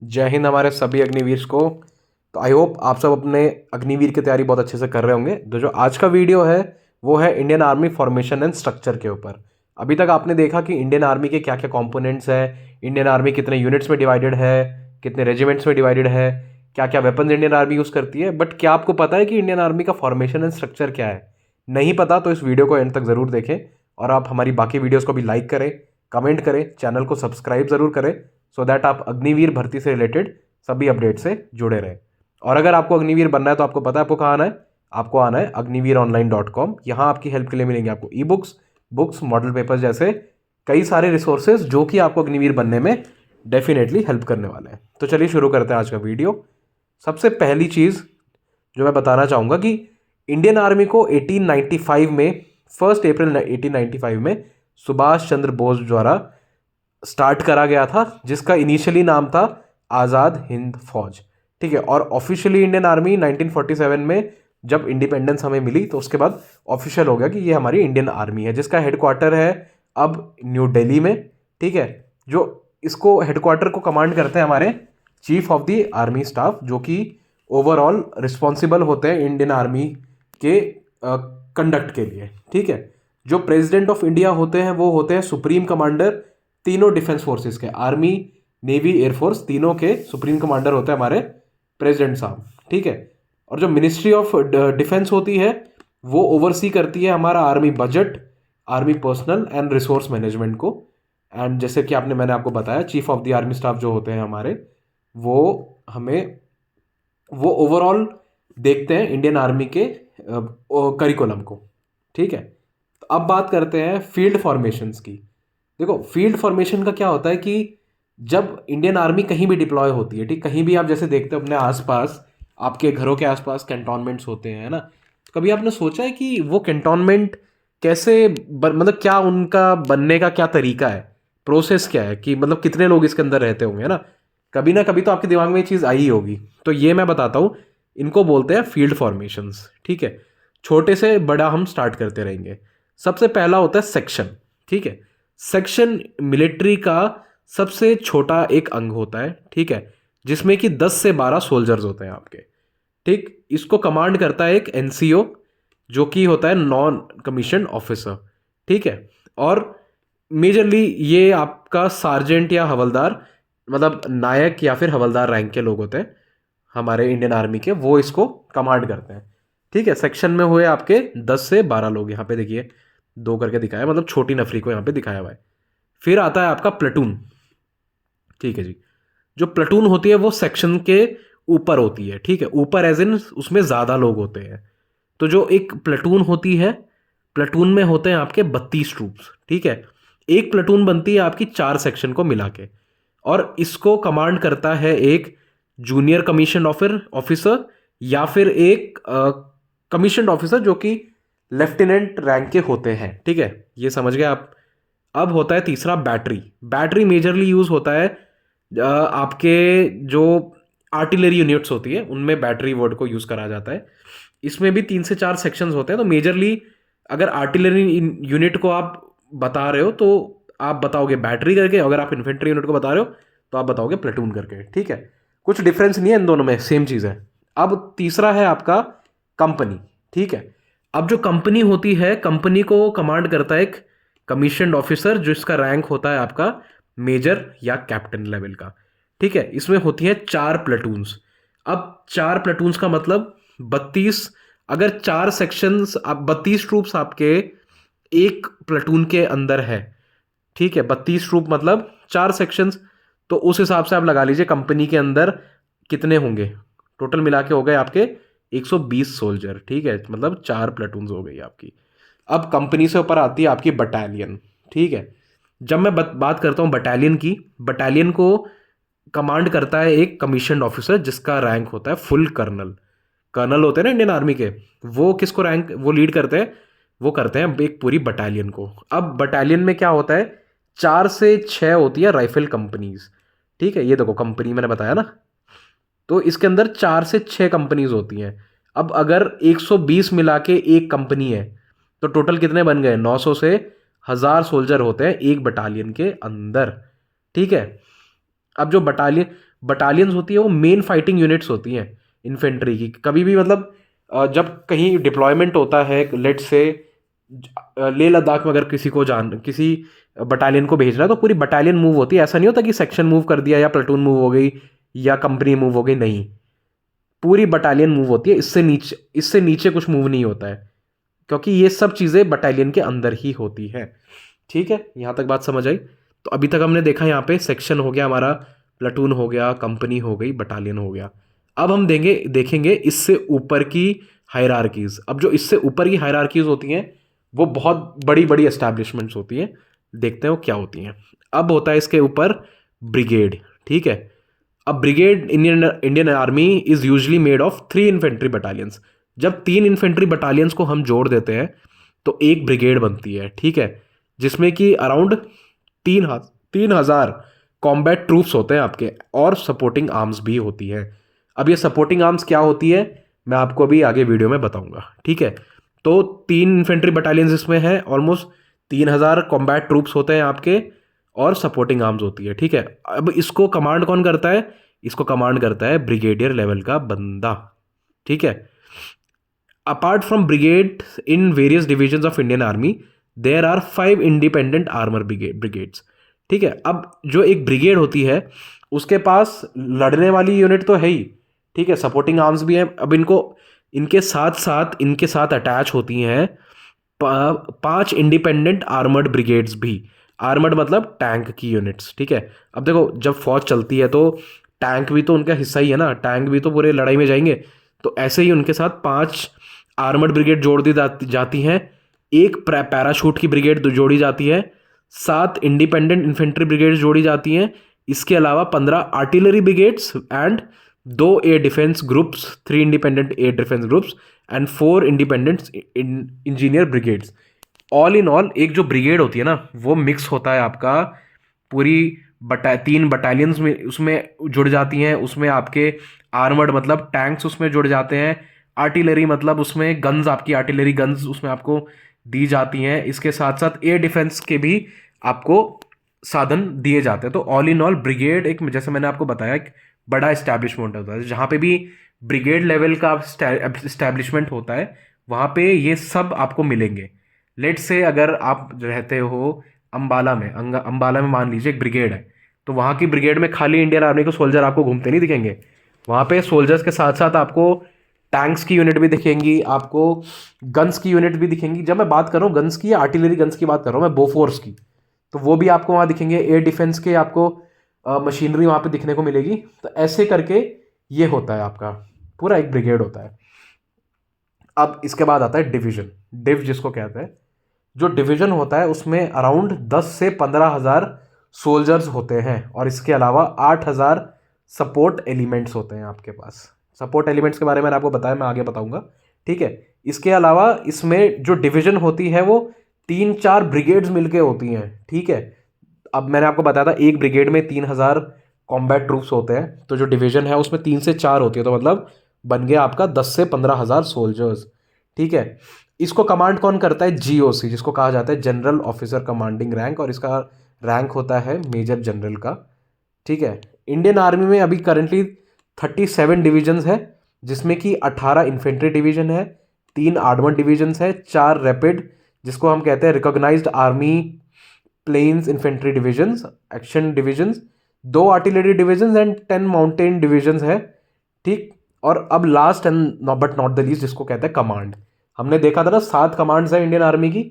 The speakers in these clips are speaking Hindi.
जय हिंद हमारे सभी अग्निवीर को। तो आई होप आप सब अपने अग्निवीर की तैयारी बहुत अच्छे से कर रहे होंगे। तो जो आज का वीडियो है वो है Indian army formation and structure के ऊपर। अभी तक आपने देखा कि इंडियन आर्मी के क्या क्या कंपोनेंट्स हैं, इंडियन आर्मी कितने यूनिट्स में डिवाइडेड है, कितने रेजिमेंट्स में डिवाइडेड है, क्या क्या वेपन्स इंडियन आर्मी यूज़ करती है। बट क्या आपको पता है कि इंडियन आर्मी का फॉर्मेशन एंड स्ट्रक्चर क्या है? नहीं पता तो इस वीडियो को एंड तक ज़रूर देखें। और आप हमारी बाकी वीडियोज़ को भी लाइक करें, कमेंट करें, चैनल को सब्सक्राइब ज़रूर करें, सो दैट आप अग्निवीर भर्ती से रिलेटेड सभी अपडेट से जुड़े रहें। और अगर आपको अग्निवीर बनना है तो आपको पता है आपको कहाँ आना है। आपको आना है agniveeronline.com। यहाँ आपकी हेल्प के लिए मिलेंगे आपको e books, books, model papers जैसे कई सारे रिसोर्सेज जो कि आपको अग्निवीर बनने में डेफिनेटली हेल्प करने वाले हैं। तो चलिए शुरू करते हैं आज का वीडियो। सबसे पहली चीज़ जो मैं बताना चाहूँगा कि इंडियन आर्मी को 1895 में 1 अप्रैल 1895 में सुभाष चंद्र बोस द्वारा स्टार्ट करा गया था, जिसका इनिशियली नाम था आज़ाद हिंद फौज। ठीक है। और ऑफिशियली इंडियन आर्मी 1947 में जब इंडिपेंडेंस हमें मिली तो उसके बाद ऑफिशियल हो गया कि ये हमारी इंडियन आर्मी है, जिसका हेडक्वार्टर है अब न्यू दिल्ली में। ठीक है। जो इसको हेडक्वार्टर को कमांड करते हैं हमारे chief of the army staff, जो कि ओवरऑल रिस्पॉन्सिबल होते हैं इंडियन आर्मी के कंडक्ट के लिए। ठीक है। जो प्रेसिडेंट ऑफ इंडिया होते हैं वो होते हैं सुप्रीम कमांडर तीनों डिफेंस फोर्सेस के, आर्मी, नेवी, एयरफोर्स, तीनों के सुप्रीम कमांडर होते हैं हमारे प्रेसिडेंट साहब। ठीक है। और जो मिनिस्ट्री ऑफ डिफेंस होती है वो ओवरसी करती है हमारा army budget, army personnel and resource management को। एंड जैसे कि मैंने आपको बताया chief of the army staff जो होते हैं हमारे, वो ओवरऑल देखते हैं इंडियन आर्मी के करिकुलम को। ठीक है। तो अब बात करते हैं फील्ड फॉर्मेशंस की। देखो, फील्ड फॉर्मेशन का क्या होता है कि जब इंडियन आर्मी कहीं भी डिप्लॉय होती है, ठीक, कहीं भी आप जैसे देखते हो अपने आसपास, आपके घरों के आसपास कैंटोनमेंट्स होते हैं, है ना। तो कभी आपने सोचा है कि वो कैंटोनमेंट कैसे मतलब क्या उनका बनने का क्या तरीका है, प्रोसेस क्या है, कि मतलब कितने लोग इसके अंदर रहते होंगे, है ना कभी तो आपके दिमाग में ये चीज़ आई ही होगी। तो ये मैं बताता हूँ। इनको बोलते हैं फील्ड फॉर्मेशंस। ठीक है। छोटे से बड़ा हम स्टार्ट करते रहेंगे। सबसे पहला होता है सेक्शन। ठीक है। सेक्शन मिलिट्री का सबसे छोटा एक अंग होता है। ठीक है। जिसमें कि 10 से 12 सोल्जर्स होते हैं आपके। ठीक। इसको कमांड करता है एक एनसीओ, जो कि होता है नॉन कमीशन ऑफिसर। ठीक है। और मेजरली ये आपका सार्जेंट या हवलदार, मतलब नायक या फिर हवलदार रैंक के लोग होते हैं हमारे इंडियन आर्मी के, वो इसको कमांड करते हैं। ठीक है। सेक्शन में हुए आपके 10 से 12 लोग, यहाँ पे देखिए 2 करके दिखाया, मतलब छोटी नफरी को यहाँ पे दिखाया हुआ है। फिर आता है आपका प्लेटून। ठीक है जी। जो प्लेटून होती है वो सेक्शन के ऊपर होती है। ठीक है। ऊपर एज इन उसमें ज़्यादा लोग होते हैं। तो जो एक प्लेटून होती है, प्लेटून में होते हैं आपके 32 ट्रूप्स। ठीक है। एक प्लेटून बनती है आपकी 4 सेक्शन को मिला के, और इसको कमांड करता है एक जूनियर कमीशन ऑफिसर या फिर एक कमीशन ऑफिसर जो कि लेफ्टिनेंट रैंक के होते हैं। ठीक है। ये समझ गए आप। अब होता है तीसरा बैटरी। बैटरी मेजरली यूज होता है आपके जो आर्टिलरी यूनिट्स होती है उनमें बैटरी वर्ड को यूज करा जाता है। इसमें भी 3 से 4 सेक्शंस होते हैं। तो मेजरली अगर आर्टिलरी यूनिट को आप बता रहे हो तो आप बताओगे बैटरी करके, अगर आप इन्फेंट्री यूनिट को बता रहे हो तो आप बताओगे प्लेटून करके। ठीक है। कुछ डिफरेंस नहीं है इन दोनों में, सेम चीज़ है। अब तीसरा है आपका कंपनी। ठीक है। अब जो कंपनी होती है, कंपनी को कमांड करता है एक कमीशन्ड ऑफिसर, जिसका रैंक होता है आपका मेजर या कैप्टन लेवल का। ठीक है। इसमें होती है 4 प्लेटून्स। अब 4 प्लेटून्स का मतलब 32, अगर 4 सेक्शंस, आप 32 ट्रूप्स आपके एक प्लेटून के अंदर है। ठीक है। 32 ट्रूप मतलब 4 सेक्शंस, तो उस हिसाब से आप लगा लीजिए कंपनी के अंदर कितने होंगे। टोटल मिला के हो गए आपके 120 सोल्जर। ठीक है। मतलब 4 प्लेटून्स हो गई आपकी। अब कंपनी से ऊपर आती है आपकी बटालियन। ठीक है। जब मैं बात करता हूँ बटालियन की, बटालियन को कमांड करता है एक कमीशन्ड ऑफिसर, जिसका रैंक होता है फुल कर्नल। कर्नल होते हैं ना इंडियन आर्मी के, वो किसको रैंक वो लीड करते हैं, वो करते हैं एक पूरी बटालियन को। अब बटालियन में क्या होता है, 4 से 6 होती है राइफल कंपनीज। ठीक है। ये देखो कंपनी मैंने बताया ना, तो इसके अंदर 4 से 6 कंपनीज होती हैं। अब अगर 120 मिला के एक कंपनी है तो टोटल कितने बन गए, 900 से 1000 सोल्जर होते हैं एक बटालियन के अंदर। ठीक है। अब जो बटालियन बटालियंस होती है वो मेन फाइटिंग यूनिट्स होती हैं इन्फेंट्री की। कभी भी मतलब जब कहीं डिप्लॉयमेंट होता है, लेट से लेह लद्दाख में अगर किसी बटालियन को भेजना है तो पूरी बटालियन मूव होती है। ऐसा नहीं होता कि सेक्शन मूव कर दिया या प्लेटून मूव हो गई या कंपनी मूव हो गई, नहीं, पूरी बटालियन मूव होती है। इससे नीचे कुछ मूव नहीं होता है, क्योंकि ये सब चीज़ें बटालियन के अंदर ही होती है। ठीक है, यहाँ तक बात समझ आई। तो अभी तक हमने देखा यहाँ पे सेक्शन हो गया हमारा, प्लेटून हो गया, कंपनी हो गई, बटालियन हो गया। अब हम देखेंगे इससे ऊपर की हायरार्कीज। अब जो इससे ऊपर की हायरार्कीज होती हैं वो बहुत बड़ी बड़ी एस्टैब्लिशमेंट्स होती हैं, देखते हैं वो क्या होती हैं। अब होता है इसके ऊपर ब्रिगेड। ठीक है, अब brigade Indian army is usually made of 3 infantry battalions. जब 3 इन्फेंट्री बटालियंस को हम जोड़ देते हैं तो एक ब्रिगेड बनती है। ठीक है, जिसमें कि अराउंड 3,000 कॉम्बैट ट्रूप्स होते हैं आपके, और सपोर्टिंग आर्म्स भी होती हैं। अब ये सपोर्टिंग आर्म्स क्या होती है मैं आपको अभी आगे वीडियो में बताऊंगा। ठीक है, तो 3 इन्फेंट्री बटालियंस इसमें है, ऑलमोस्ट 3,000 कॉम्बैट ट्रूप्स होते हैं आपके, और सपोर्टिंग आर्म्स होती है। ठीक है, अब इसको कमांड कौन करता है? इसको कमांड करता है ब्रिगेडियर लेवल का बंदा। ठीक है, apart from brigade in various divisions of Indian army there are 5 independent armour brigades. ठीक है, अब जो एक ब्रिगेड होती है उसके पास लड़ने वाली यूनिट तो है ही, ठीक है, सपोर्टिंग आर्म्स भी हैं। अब इनके साथ अटैच होती हैं 5 इंडिपेंडेंट आर्मर्ड ब्रिगेड्स भी। आर्मर्ड मतलब टैंक की यूनिट्स। ठीक है, अब देखो जब फौज चलती है तो टैंक भी तो उनका हिस्सा ही है ना, टैंक भी तो पूरे लड़ाई में जाएंगे। तो ऐसे ही उनके साथ 5 आर्मर्ड ब्रिगेड जोड़ दी जाती हैं, एक पैराशूट की ब्रिगेड जोड़ी जाती है, 7 इंडिपेंडेंट इन्फेंट्री ब्रिगेड्स जोड़ी जाती हैं। इसके अलावा 15 artillery brigades and 2 air defence groups, 3 independent air defence groups and 4 independent engineer brigades. All in all एक जो ब्रिगेड होती है ना वो मिक्स होता है आपका पूरी 3 बटालियंस में, उसमें जुड़ जाती हैं। उसमें आपके आर्मर्ड मतलब टैंक्स उसमें जुड़ जाते हैं, आर्टिलरी मतलब उसमें गन्स, आपकी आर्टिलरी गन्स उसमें आपको दी जाती हैं। इसके साथ साथ एयर डिफेंस के भी आपको साधन दिए जाते हैं। तो ऑल इन ऑल ब्रिगेड एक, जैसे मैंने आपको बताया, एक बड़ा इस्टेब्लिशमेंट होता है। जहाँ पे भी ब्रिगेड लेवल का इस्टेब्लिशमेंट होता है वहाँ पे ये सब आपको मिलेंगे। लेट से अगर आप रहते हो अंबाला में, अंबाला में मान लीजिए एक ब्रिगेड है, तो वहाँ की ब्रिगेड में खाली इंडियन आर्मी के सोल्जर आपको घूमते नहीं दिखेंगे। वहाँ पे सोल्जर्स के साथ साथ आपको टैंक्स की यूनिट भी दिखेंगी, आपको गन्स की यूनिट भी दिखेंगी। जब मैं बात कर रहा हूँ गन्स की या आर्टिलरी गन्स की बात कर रहा हूँ मैं, बोफोर्स की, तो वो भी आपको वहाँ दिखेंगे। एयर डिफेंस के आपको मशीनरी वहाँ पे दिखने को मिलेगी। तो ऐसे करके ये होता है आपका पूरा एक ब्रिगेड होता है। अब इसके बाद आता है डिवीजन, डिव जिसको कहते हैं। जो डिवीजन होता है उसमें अराउंड 10 से 15,000 सोल्जर्स होते हैं, और इसके अलावा 8,000 सपोर्ट एलिमेंट्स होते हैं आपके पास। सपोर्ट एलिमेंट्स के बारे में मैंने आपको बताया, मैं आगे बताऊंगा। ठीक है, इसके अलावा इसमें जो डिवीजन होती है वो 3-4 ब्रिगेड्स मिलके होती हैं। ठीक है, अब मैंने आपको बताया था एक ब्रिगेड में 3,000 कॉम्बैट ट्रूप्स होते हैं, तो जो डिवीजन है उसमें 3 से 4 होती है, तो मतलब बन गया आपका 10 से 15,000 सोल्जर्स। ठीक है, इसको कमांड कौन करता है? जीओसी, जिसको कहा जाता है जनरल ऑफिसर कमांडिंग रैंक, और इसका रैंक होता है मेजर जनरल का। ठीक है, इंडियन आर्मी में अभी करंटली 37 डिवीजन्स है, जिसमें कि 18 इन्फेंट्री डिवीजन है, 3 आर्मर्ड डिवीजन्स है, 4 रैपिड जिसको हम कहते हैं recognised army plains infantry divisions, action divisions, 2 artillery divisions and 10 mountain divisions है। ठीक, और अब last and but not the least जिसको कहते हैं कमांड। हमने देखा था ना 7 कमांड्स है इंडियन आर्मी की,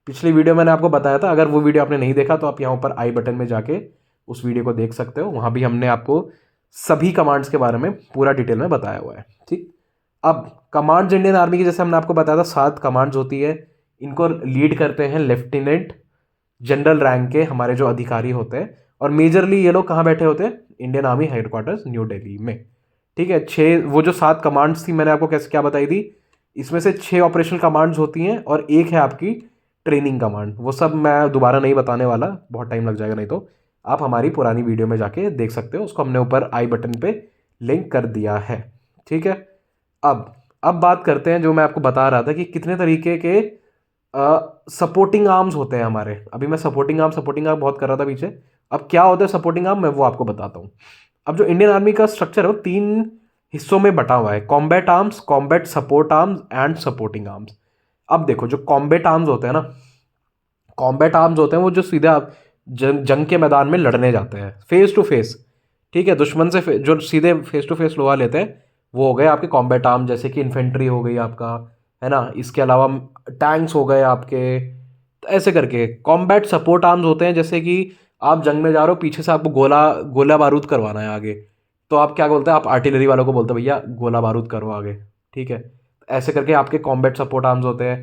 पिछली वीडियो मैंने आपको बताया था। अगर वो वीडियो आपने नहीं देखा तो आप यहाँ ऊपर आई बटन में जाके उस वीडियो को देख सकते हो, वहाँ भी हमने आपको सभी कमांड्स के बारे में पूरा डिटेल में बताया हुआ है। ठीक, अब कमांड्स इंडियन आर्मी की जैसे हमने आपको बताया था 7 कमांड्स होती है। इनको लीड करते हैं लेफ्टिनेंट जनरल रैंक के हमारे जो अधिकारी होते हैं, और मेजरली ये लोग कहाँ बैठे होते हैं? Indian army headquarters new Delhi में। ठीक है, 6 वो जो 7 कमांड्स थी मैंने आपको कैसे क्या बताई थी, इसमें से 6 ऑपरेशनल कमांड्स होती हैं और एक है आपकी ट्रेनिंग कमांड। वो सब मैं दोबारा नहीं बताने वाला, बहुत टाइम लग जाएगा, नहीं तो आप हमारी पुरानी वीडियो में जाके देख सकते हो, उसको हमने ऊपर आई बटन पे लिंक कर दिया है। ठीक है, अब बात करते हैं जो मैं आपको बता रहा था कि कितने तरीके के सपोर्टिंग आर्म्स होते हैं हमारे। अभी मैं सपोर्टिंग आर्म बहुत कर रहा था पीछे। अब क्या होता है सपोर्टिंग आर्म, मैं वो आपको बताता हूँ। अब जो इंडियन आर्मी का स्ट्रक्चर है वो 3 हिस्सों में बटा हुआ है, combat arms, combat support arms and supporting arms. अब देखो जो कॉम्बैट आर्म्स होते हैं ना, कॉम्बैट आर्म्स होते हैं वो जो सीधे आप जंग के मैदान में लड़ने जाते हैं फेस टू फेस, ठीक है, दुश्मन से जो सीधे फेस टू फेस लोहा लेते हैं, वो हो गए आपके कॉम्बैट आर्म, जैसे कि इन्फेंट्री हो गई आपका, है ना, इसके अलावा टैंक्स हो गए आपके। तो ऐसे करके कॉम्बैट सपोर्ट आर्म्स होते हैं, जैसे कि आप जंग में जा रहे हो, पीछे से आपको गोला गोला बारूद करवाना है आगे, तो आप क्या बोलते हैं, आप आर्टिलरी वालों को बोलते हो भैया गोला बारूद करो आगे, ठीक है। ऐसे करके आपके कॉम्बैट सपोर्ट आर्म्स होते हैं।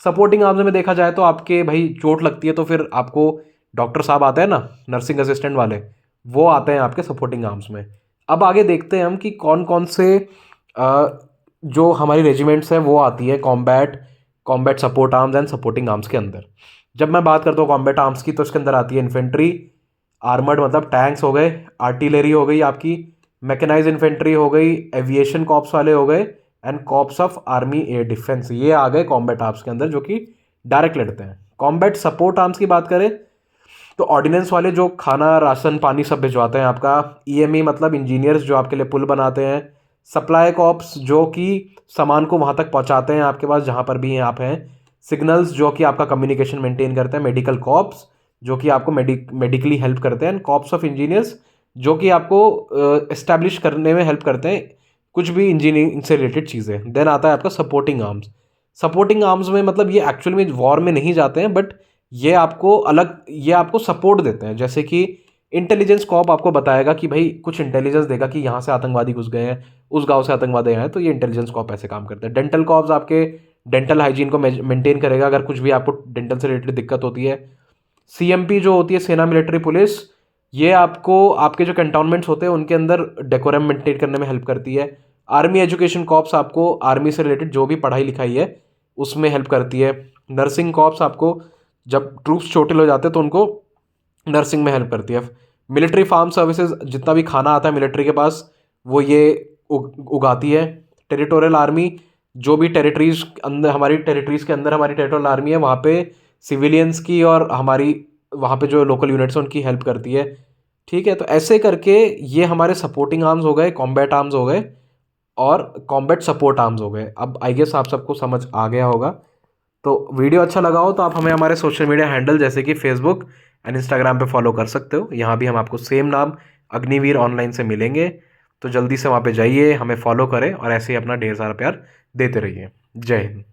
सपोर्टिंग आर्म्स में देखा जाए तो आपके भाई चोट लगती है तो फिर आपको डॉक्टर साहब आते हैं ना, नर्सिंग असिस्टेंट वाले, वो आते हैं आपके सपोर्टिंग आर्म्स में। अब आगे देखते हैं हम कि कौन कौन से जो हमारी रेजिमेंट्स हैं वो आती है combat combat support arms and supporting arms के अंदर। जब मैं बात करता हूँ कॉम्बैट आर्म्स की, तो इसके अंदर आती है इन्फेंट्री, आर्मर्ड मतलब टैंक्स हो गए, आर्टिलरी हो गई आपकी, मैकेनाइज इन्फेंट्री हो गई, एविएशन कॉप्स वाले हो गए, and corps of army air defence, ये आ गए कॉम्बैट आर्म्स के अंदर जो कि डायरेक्ट लड़ते हैं। कॉम्बैट सपोर्ट आर्म्स की बात करें तो ऑर्डिनेंस वाले जो खाना राशन पानी सब भिजवाते हैं आपका, ईएमई मतलब इंजीनियर्स जो आपके लिए पुल बनाते हैं, सप्लाई कॉप्स जो कि सामान को वहाँ तक पहुँचाते हैं आपके पास जहाँ पर भी आप हैं, सिग्नल्स जो कि आपका कम्युनिकेशन मेंटेन करते हैं, मेडिकल कॉप्स जो कि आपको मेडिकली हेल्प करते हैं, कॉप्स ऑफ इंजीनियर्स जो कि आपको इस्टेब्लिश करने में हेल्प करते हैं कुछ भी इंजीनियरिंग से रिलेटेड चीज़ें। देन आता है आपका सपोर्टिंग आर्म्स। सपोर्टिंग आर्म्स में मतलब ये एक्चुअल में वॉर में नहीं जाते हैं, बट ये आपको सपोर्ट देते हैं, जैसे कि इंटेलिजेंस कॉप आपको बताएगा कि भाई कुछ इंटेलिजेंस देगा कि यहाँ से आतंकवादी घुस गए हैं, उस गांव से आतंकवादी आए हैं, तो ये इंटेलिजेंस कॉप ऐसे काम करते हैं। डेंटल कॉप्स आपके डेंटल हाइजीन को मेंटेन करेगा अगर कुछ भी आपको डेंटल से रिलेटेड दिक्कत होती है। सीएमपी जो होती है सेना मिलिट्री पुलिस, ये आपको आपके जो कंटोनमेंट्स होते हैं उनके अंदर डेकोरम मेंटेन करने में हेल्प करती है। आर्मी एजुकेशन कॉप्स आपको आर्मी से रिलेटेड जो भी पढ़ाई लिखाई है उसमें हेल्प करती है। नर्सिंग कॉप्स आपको जब ट्रूप्स चोटिल हो जाते हैं तो उनको नर्सिंग में हेल्प करती है। मिलिट्री फार्म सर्विसेज, जितना भी खाना आता है मिलिट्री के पास वो ये उगाती है। टेरिटोरियल आर्मी, जो भी टेरिटरीज अंदर हमारी टेरिटरीज के अंदर हमारी टेरिटोरियल आर्मी है, वहाँ पे सिविलियंस की और हमारी वहाँ पे जो लोकल यूनिट्स हैं उनकी हेल्प करती है, ठीक है। तो ऐसे करके ये हमारे सपोर्टिंग आर्म्स हो गए, कॉम्बैट आर्म्स हो गए और कॉम्बैट सपोर्ट आर्म्स हो गए। अब आई गेस आप सबको समझ आ गया होगा। तो वीडियो अच्छा लगा हो तो आप हमें हमारे सोशल मीडिया हैंडल जैसे कि फेसबुक एंड इंस्टाग्राम पे फॉलो कर सकते हो। यहाँ भी हम आपको सेम नाम अग्निवीर ऑनलाइन से मिलेंगे, तो जल्दी से वहाँ पे जाइए, हमें फॉलो करें और ऐसे ही अपना ढेर सारा प्यार देते रहिए। जय हिंद।